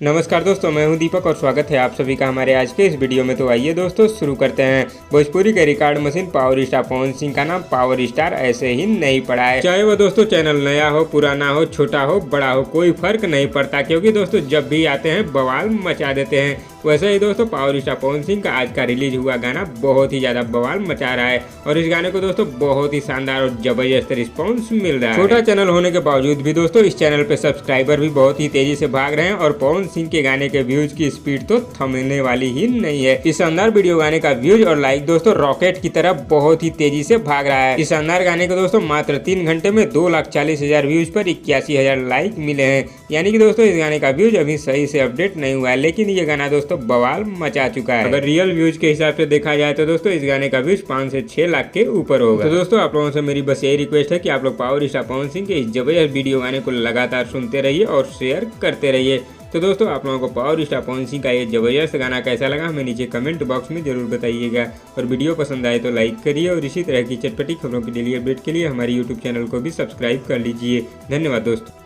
नमस्कार दोस्तों, मैं हूं दीपक और स्वागत है आप सभी का हमारे आज के इस वीडियो में। तो आइए दोस्तों शुरू करते हैं। भोजपुरी के record machine power star Pawan Singh का नाम पावर स्टार ऐसे ही नहीं पड़ा है। चाहे वो दोस्तों चैनल नया हो, पुराना हो, छोटा हो, बड़ा हो, कोई फर्क नहीं पड़ता, क्योंकि दोस्तों जब भी आते हैं बवाल मचा देते हैं। वैसे ही दोस्तों पावर स्टार पवन सिंह का आज का रिलीज हुआ गाना बहुत ही ज्यादा बवाल मचा रहा है और इस गाने को दोस्तों बहुत ही शानदार और जबरदस्त रिस्पॉन्स मिल रहा है। छोटा चैनल होने के बावजूद भी दोस्तों इस चैनल पे सब्सक्राइबर भी बहुत ही तेजी से भाग रहे हैं और पवन सिंह के गाने के व्यूज की स्पीड तो थमने वाली ही नहीं है। इस शानदार वीडियो गाने का व्यूज और लाइक दोस्तों रॉकेट की तरह बहुत ही तेजी से भाग रहा है। इस शानदार गाने को दोस्तों मात्र 3 घंटे में 2,40,000 व्यूज पर 81,000 लाइक मिले हैं। यानी कि दोस्तों इस गाने का व्यूज अभी सही से अपडेट नहीं हुआ है, लेकिन ये गाना दोस्तों बवाल मचा चुका है। अगर रियल व्यूज के हिसाब से देखा जाए तो दोस्तों इस गाने का व्यूज 5 से 6 लाख के ऊपर होगा। तो दोस्तों आप लोगों से मेरी बस यही रिक्वेस्ट है कि आप लोग पावर स्टार पवन सिंह के इस जबरदस्त वीडियो गाने को लगातार सुनते रहिए और शेयर करते रहिए। तो दोस्तों आप लोगों को पावर स्टार पवन सिंह का ये जबरदस्त गाना कैसा लगा हमें नीचे कमेंट बॉक्स में जरूर बताइएगा और वीडियो पसंद आए तो लाइक करिए और इसी तरह की चटपटी खबरों की डेली अपडेट के लिए हमारे यूट्यूब चैनल को भी सब्सक्राइब कर लीजिए। धन्यवाद दोस्तों।